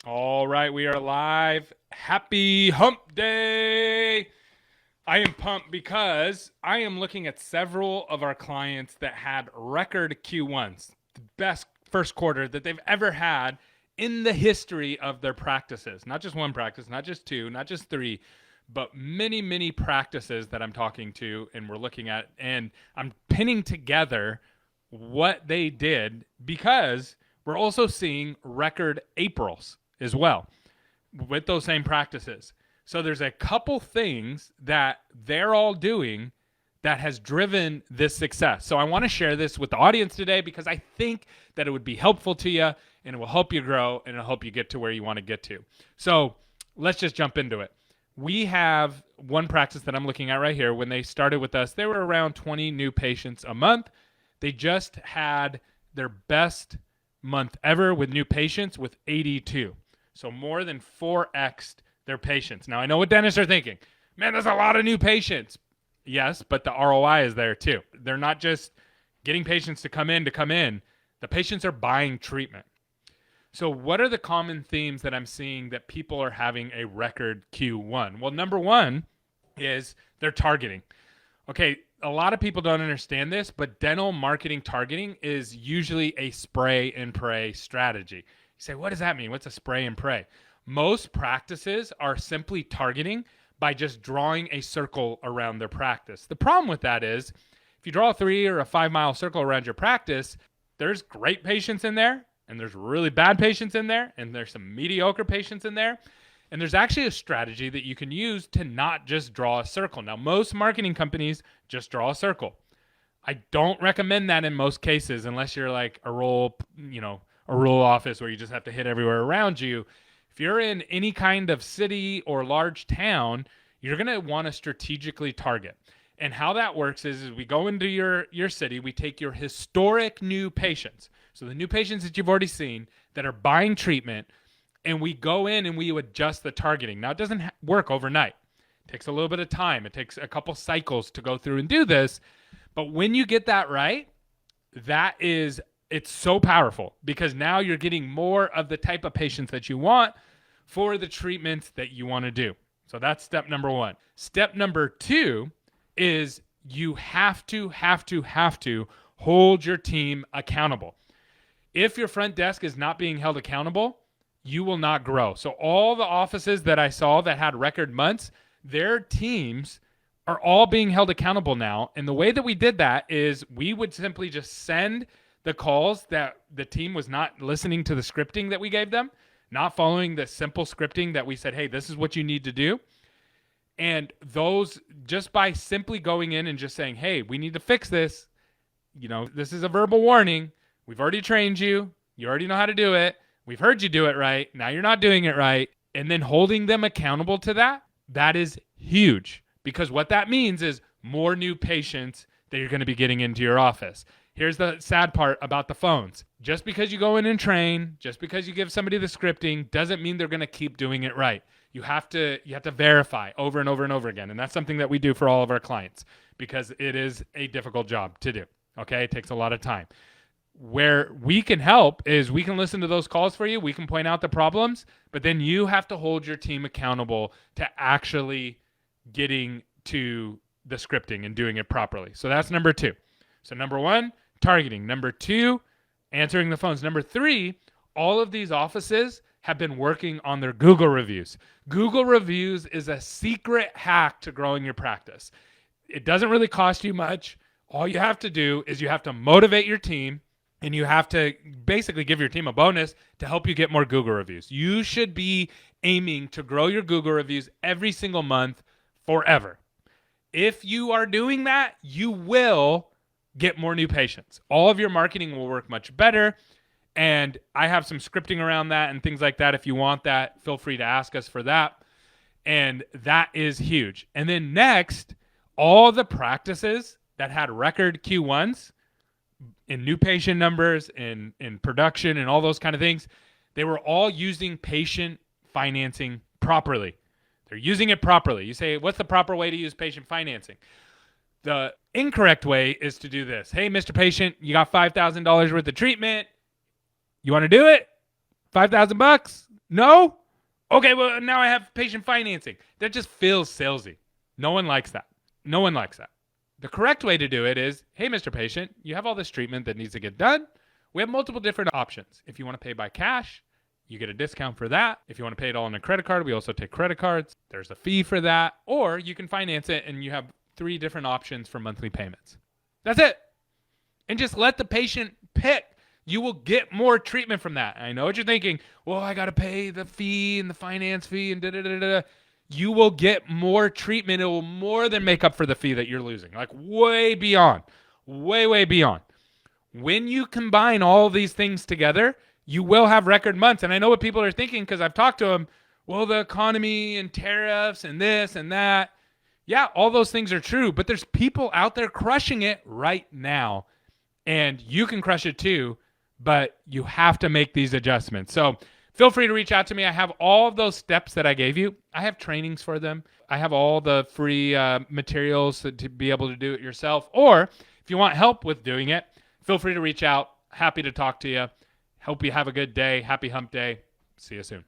All right, we are live. Happy hump day. I am pumped because I am looking at several of our clients that had record Q1s, the best first quarter that they've ever had in the history of their practices. Not just one practice, not just two, not just three, but many, many practices that I'm talking to and we're looking at. And I'm pinning together what they did because we're also seeing record Aprils as well with those same practices. So there's a couple things that they're all doing that has driven this success. So I want to share this with the audience today because I think that it would be helpful to you and it will help you grow and it'll help you get to where you want to get to. So let's just jump into it. We have one practice that I'm looking at right here. When they started with us, they were around 20 new patients a month. They just had their best month ever with new patients with 82. So more than 4x their patients. Now, I know what dentists are thinking. Man, there's a lot of new patients. Yes, but the ROI is there too. They're not just getting patients to come in. The patients are buying treatment. So what are the common themes that I'm seeing that people are having a record Q1? Well, number one is they're targeting. Okay, a lot of people don't understand this, but dental marketing targeting is usually a spray and pray strategy. You say, what does that mean? What's a spray and pray? Most practices are simply targeting by just drawing a circle around their practice. The problem with that is if you draw a 3 or a 5 mile circle around your practice, there's great patients in there, and there's really bad patients in there, and there's some mediocre patients in there. And there's actually a strategy that you can use to not just draw a circle. Now, most marketing companies just draw a circle. I don't recommend that in most cases unless you're like a rural office where you just have to hit everywhere around you. If you're in any kind of city or large town, you're going to want to strategically target. And how that works is we go into your city, we take your historic new patients. So the new patients that you've already seen that are buying treatment, and we go in and we adjust the targeting. Now, it doesn't work overnight. It takes a little bit of time. It takes a couple cycles to go through and do this. But when you get that right, it's so powerful because now you're getting more of the type of patients that you want for the treatments that you want to do. So that's step number one. Step number two is you have to hold your team accountable. If your front desk is not being held accountable, you will not grow. So all the offices that I saw that had record months, their teams are all being held accountable now. And the way that we did that is we would simply just send the calls that the team was not listening to the scripting that we gave them, not following the simple scripting that we said, hey, this is what you need to do. And those, just by simply going in and just saying, hey, we need to fix this. This is a verbal warning. We've already trained you. You already know how to do it. We've heard you do it right. Now you're not doing it right. And then holding them accountable to that is huge because what that means is more new patients that you're going to be getting into your office. Here's the sad part about the phones. Just because you go in and train, just because you give somebody the scripting doesn't mean they're going to keep doing it right. You have to verify over and over and over again. And that's something that we do for all of our clients because it is a difficult job to do. Okay. It takes a lot of time. Where we can help is we can listen to those calls for you. We can point out the problems, but then you have to hold your team accountable to actually getting to the scripting and doing it properly. So that's number two. So number one, targeting. Number two, answering the phones. Number three, all of these offices have been working on their Google reviews. Google reviews is a secret hack to growing your practice. It doesn't really cost you much. All you have to do is you have to motivate your team and you have to basically give your team a bonus to help you get more Google reviews. You should be aiming to grow your Google reviews every single month forever. If you are doing that, you will get more new patients. All of your marketing will work much better. And I have some scripting around that and things like that. If you want that, feel free to ask us for that. And that is huge. And then next, all the practices that had record Q1s in new patient numbers, in production, and all those kind of things, they were all using patient financing properly. They're using it properly. You say, what's the proper way to use patient financing? The incorrect way is to do this. Hey, Mr. Patient, you got $5,000 worth of treatment. You want to do it? $5,000? No? Okay, well, now I have patient financing. That just feels salesy. No one likes that. No one likes that. The correct way to do it is, hey, Mr. Patient, you have all this treatment that needs to get done. We have multiple different options. If you want to pay by cash, you get a discount for that. If you want to pay it all on a credit card, we also take credit cards. There's a fee for that. Or you can finance it and you have 3 different options for monthly payments. That's it. And just let the patient pick. You will get more treatment from that. I know what you're thinking. Well, I got to pay the fee and the finance fee and da-da-da-da-da. You will get more treatment. It will more than make up for the fee that you're losing. Like way beyond. Way, way beyond. When you combine all these things together, you will have record months. And I know what people are thinking because I've talked to them. Well, the economy and tariffs and this and that. Yeah, all those things are true. But there's people out there crushing it right now. And you can crush it too. But you have to make these adjustments. So feel free to reach out to me. I have all of those steps that I gave you. I have trainings for them. I have all the free materials to be able to do it yourself. Or if you want help with doing it, feel free to reach out. Happy to talk to you. Hope you have a good day. Happy hump day. See you soon.